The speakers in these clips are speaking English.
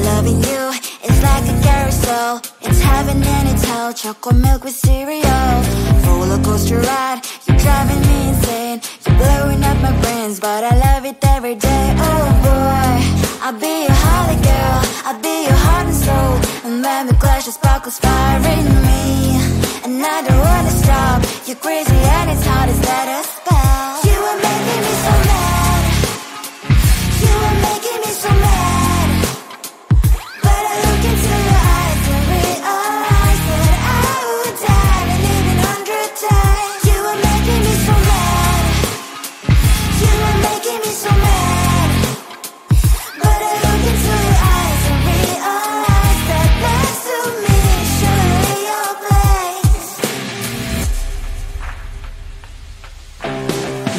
Loving you is like a carousel. It's heaven and it's hell. Chocolate milk with cereal. Roller coaster ride. You're driving me insane. You're blowing up my brains, but I love it every day. Oh boy, I'll be your holly girl. I'll be your heart and soul. And when we clash, the sparkles fire in me. And I don't wanna stop. You're crazy and it's hard as that a spell. You are making me so mad. You are making me so mad. But I look into your eyes and realize that I would die and even 100 times. You are making me so mad. You are making me so mad. But I look into your eyes and realize that next to me is surely your place.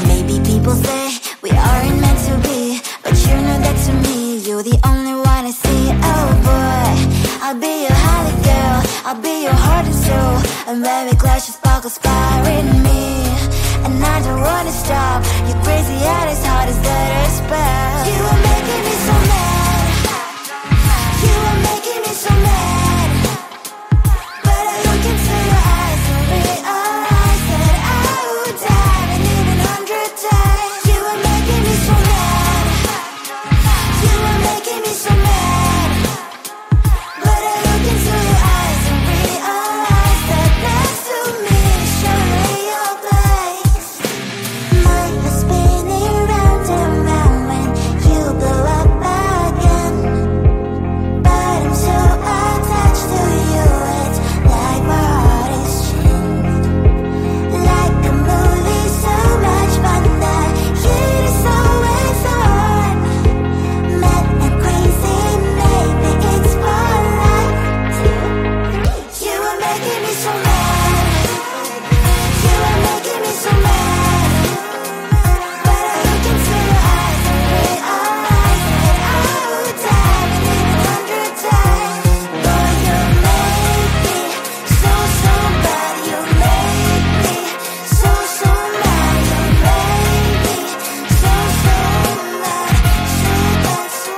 Maybe people say we aren't meant to be, but you know that to me, you're the only one I see. Oh boy, I'll be your holly girl. I'll be your heart and soul. And when we clash, the sparkles fire in me. And I don't wanna stop. You're crazy and as hard as that a spell. You are making me so mad. You are making me so mad. But I look into your eyes and realize that I would die and even 100 times. You are making me so mad. You are making me so mad. But I look into your eyes and realize that next to me is surely your place. Mind was spinning round and round when you blow up again. But I'm so attached to you, it's like my heart is chained. Like a movie, so much fun that heat is always on. Mad and crazy, maybe it's polite. You are making me so mad. You are making me so mad. But I look into your eyes and realize that I would die and even 100 times. Boy, you make me so, so bad. You make me so, so mad. You make me so, so mad. So bad, so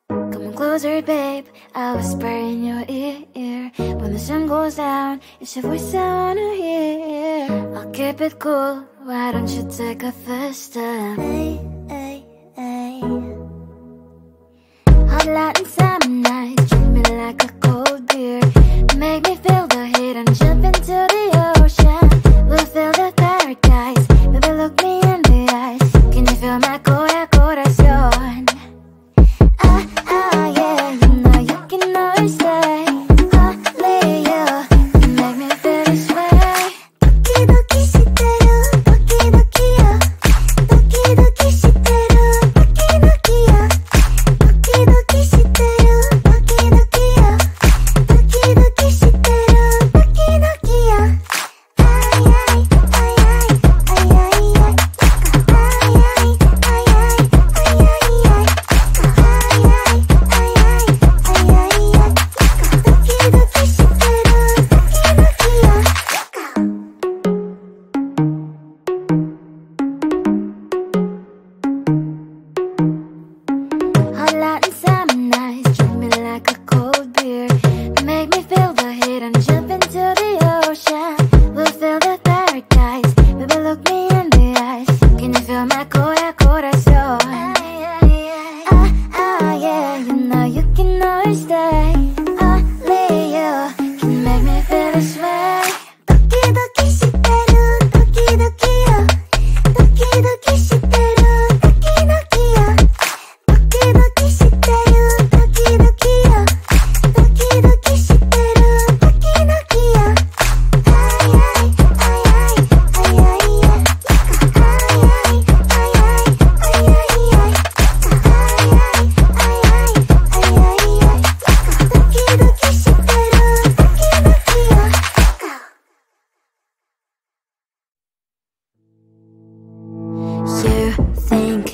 mad. Come on closer, babe. I'll whisper in your ear. When the sun goes down, it's your voice I wanna hear. I'll keep it cool. Why don't you take a first step? Hey, hey, hey. Hot light and summer night, treat me like a cold beer. Make me feel the heat and jump into the ocean. We'll feel the paradise. Baby, look me in the eyes. Can you feel my corazón? Ah, ah, yeah, you know you can always stay. Only you can make me feel this way. Doki doki shiteru, doki doki yo. Doki doki shiteru, doki doki yo. Doki doki shiteru, doki doki yo. Doki doki shiteru, doki doki yo. Ay ay ay ay ay ay ay. Ay ay ay ay ay ay ay. Hot light and summer nights, treat me like a cold beer. Make me feel the heat and jump into the ocean. We'll feel the paradise. Baby, look me in the eyes. Can you feel my corazón? Ah, ah, yeah, you know you can always stay. Only you can make me feel this way. Doki doki shiteru, doki doki yo. Doki doki shiteru, doki doki yo. Doki doki shiteru, doki doki yo. Doki doki shiteru, doki doki yo. Ay ay ay ay ay ay ay. Ay ay ay ay ay ay ay. Ay ay ay ay ay ay ay. Doki doki shiteru, doki doki yo. You think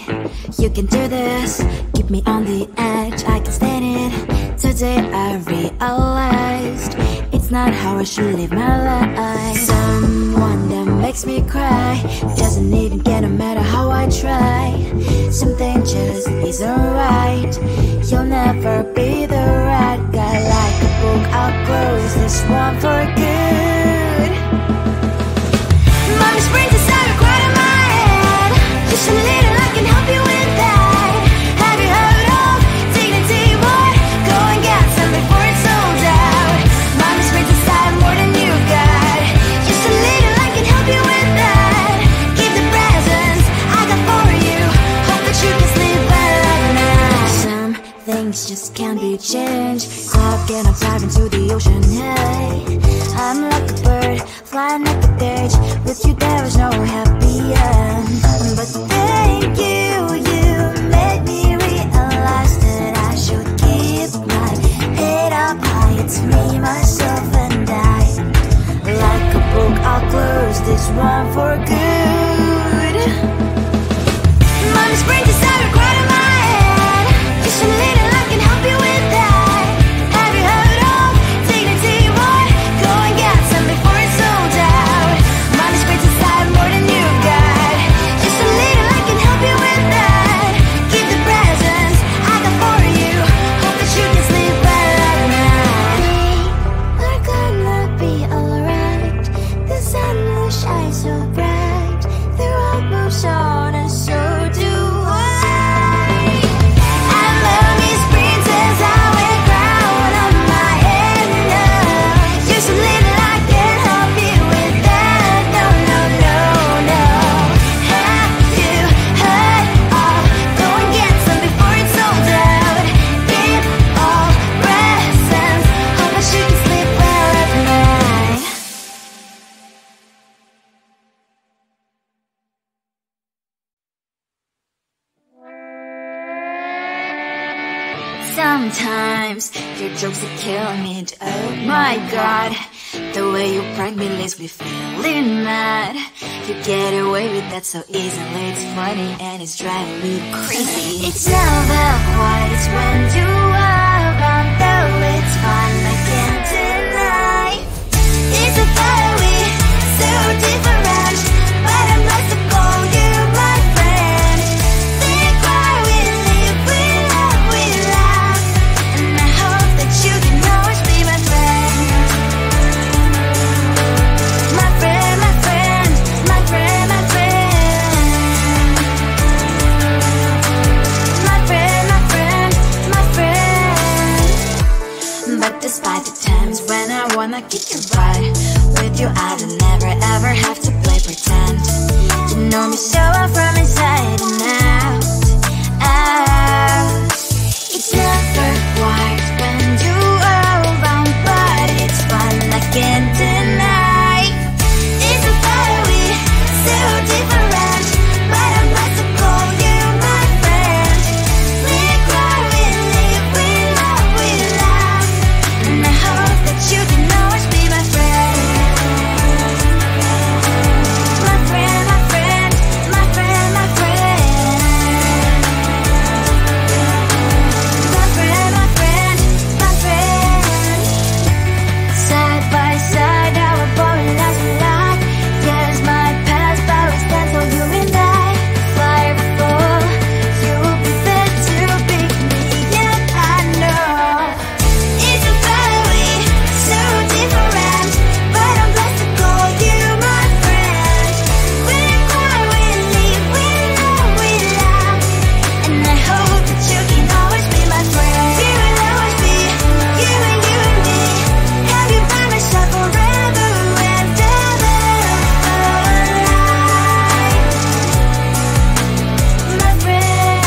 you can do this? Keep me on the edge, I can stand it. Today I realized it's That's not how I should live my life. Someone that makes me cry doesn't even get no matter how I try. Something just isn't right. You'll never be the right guy. Like a book, I'll close this one for good. Mommy springs inside a cry in my head. Just a little, I can help you with that. Have you heard of dignity, boy? Go and get some before it's sold out. Mommy springs inside more than you got. Just a little, I can help you with that. Keep the presents I got for you. Hope that you can sleep well at night. Some things just can't be changed. Clock and I'm diving to the ocean, hey. I'm like a bird, flying like a cage. With you there was no happy end. But thank you, you made me realize that I should keep my head up high. It's me, myself and I. Like a book, I'll close this one for good. Mommy springs inside a cry in my head. Just a little, I can help you with that. Have you heard of dignity, boy? Go and get some before it's sold out. Mommy springs inside more than you got. Just a little, I can help you with that. Keep the presents I got for you. Hope that you can sleep well at night. We're gonna be alright. The sun will shine so bright. The road moves on and so do I. And mommy's princess, I wear crown on my head now. Just a little, I can help you with that. No, no, no, no. Have you heard of? Go and get some before it's sold out. Keep all presents. Hope that you can sleep well at night. Sometimes your jokes are killing me. Oh my god, the way you prank me leaves me feeling mad. You get away with that so easily. It's funny and it's driving me crazy. It's never quiet, it's when you are around. Though it's fun, I can't deny. It's a fiery, so different, but I must have called you my friend. Think why we live, we love, we laugh. And I hope that you can always be my friend. My friend, my friend, my friend, my friend. My friend, my friend, my friend. But despite the times when I wanna kick your butt, with you I don't never ever have to play pretend. You know me so well from inside and out, out. It's never quiet when you are around, but it's fun, I can't deny. It's a fiery, so different, but I must have called you my friend. We cry, we live, we love, we laugh. And I hope that you can always be my friend. My friend, my friend, my friend, my friend. My friend, my friend, my friend. Side by side, our body lasts a lot. Years might pass, but we stand for you and I. Fly before you'll be there to pick me up, I know. It's a fiery, so different, but I'm blessed to call you my friend. We cry, we live, we love, we laugh. And I hope that you can always be my friend. You will always be, you and me. Have you by my side forever and ever. My friend.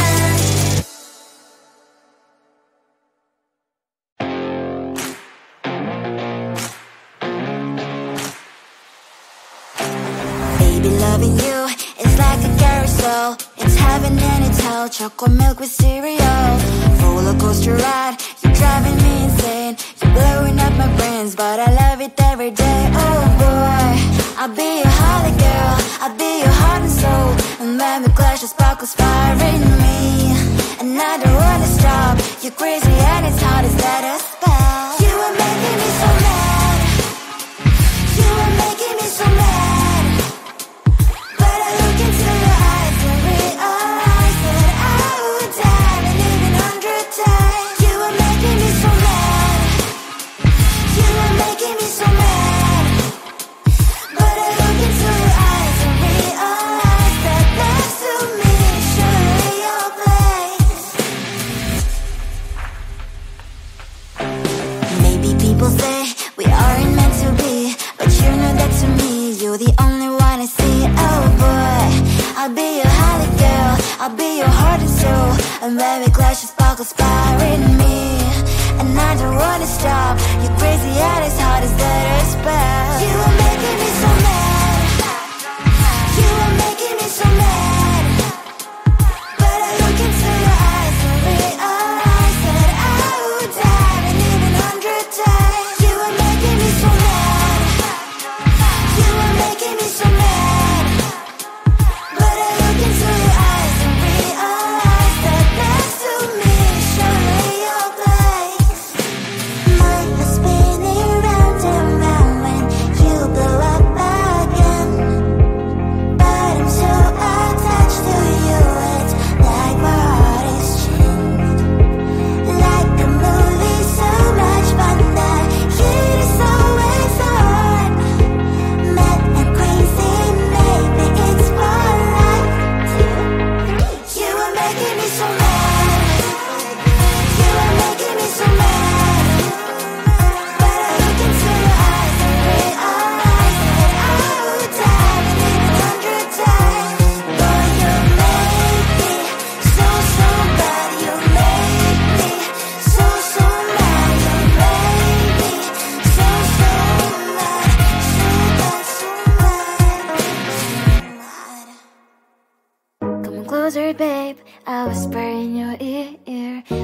Baby, loving you is like a carousel. It's heaven and it's hell. Chocolate milk with cereal. Roller coaster ride. You're driving me insane. You're blowing up my brains, but I love it every day. Oh boy, I'll be your holly girl. I'll be your heart and soul. And when we clash, the sparkles fire in me. And I don't wanna stop. You're crazy and it's hard as that a spell. You are making me so mad. And baby, glass just sparkles inspiring me. And I don't wanna stop. Your crazy head is hard as that spell. You are making me so mad. You are making me so mad. But I look into your eyes and realize that I would die and even 100 times. You are making me so mad. You are making me so mad. But I look into your eyes and realize that next to me is surely your place. My head's spinning round and round when you blow up again. But I'm so attached to you, it's like my heart is chained. Like a movie, so much fun that hit is always on. Mad and crazy, maybe it's for life. 2, 3. You are making me so mad. You are making me so mad. But I look into your eyes and realize that I would die and even 100 times. Boy, you make me so, so bad. You make me so, so mad. You make me so, so mad. So bad, so mad. Come closer, babe. I'll whisper in your ear.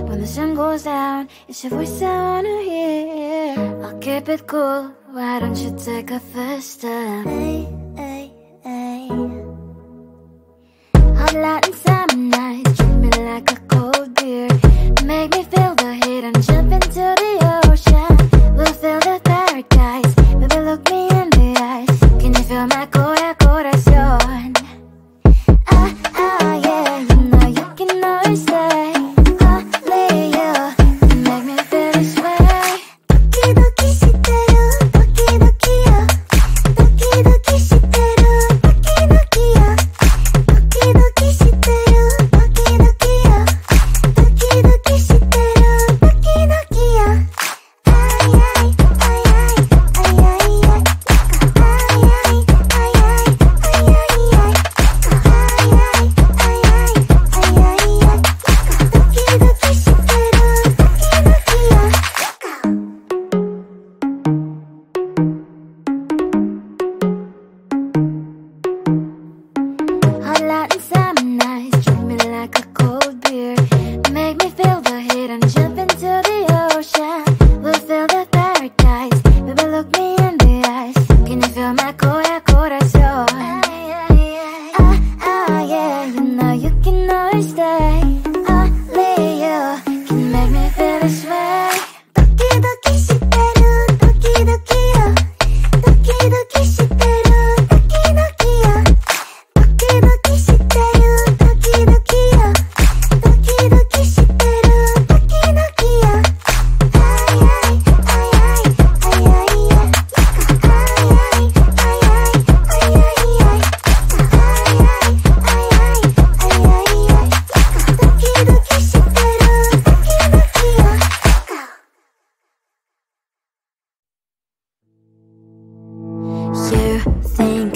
When the sun goes down, it's your voice I wanna hear. I'll keep it cool. Why don't you take a first step? Hey, hey, hey. Hot light and summer nights, treat me like a cold beer. Make me feel the heat and jump into the ocean. We'll feel the paradise. Baby, look me in the eyes. Can you feel my corazón? Yeah, you know you can always stay. Only you can make me feel this way. Doki doki shiteru, doki doki yo. Doki doki shiteru, doki doki yo. Doki doki shiteru, doki doki yo. Doki doki shiteru, doki doki yo. Ay ay ay ay ay ay ay. Ay ay ay ay ay ay ay. Hot light and summer nights, treat me like a cold beer. Make me feel the heat and jump into the ocean. We'll feel the paradise. Baby, look me in the eyes. Can you feel my corazón? Yeah, you know you can always stay. Only you can make me feel this way. Doki doki shiteru, doki doki yo. Doki doki shiteru, doki doki yo. Doki doki shiteru, doki doki yo. Doki doki shiteru, doki doki yo. Ay ay ay ay ay ay ay. Ay ay ay ay ay ay ay. Ay ay ay ay ay ay ay. Doki doki shiteru, doki doki yo. You think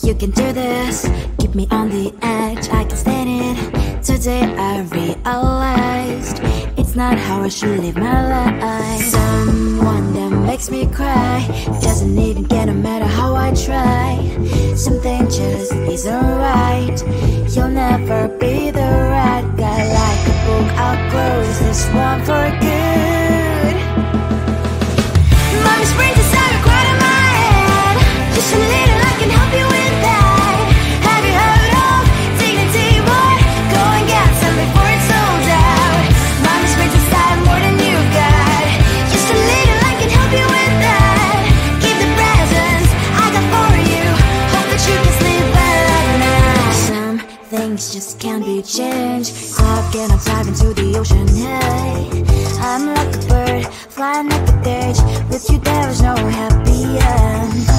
you can do this? Keep me on the edge, I can stand it. Today I realized it's not how I should live my life. Someone that makes me cry doesn't even get no matter how I try. Something just isn't right. You'll never be the right guy. Like a book, I'll close this one for good. Mommy's brains inside are quite in my head. Just a little, I can help you with that. Have you heard of dignity, boy? Go and get some before it's sold out. Mommy's brains inside more than you got. Just a little, I can help you with that. Keep the presents I got for you. Hope that you can sleep well at night. Some things just can't be changed. Talking, I'm diving to the ocean, hey. I'm like a bird, flying like a cage. With you there is no happy end.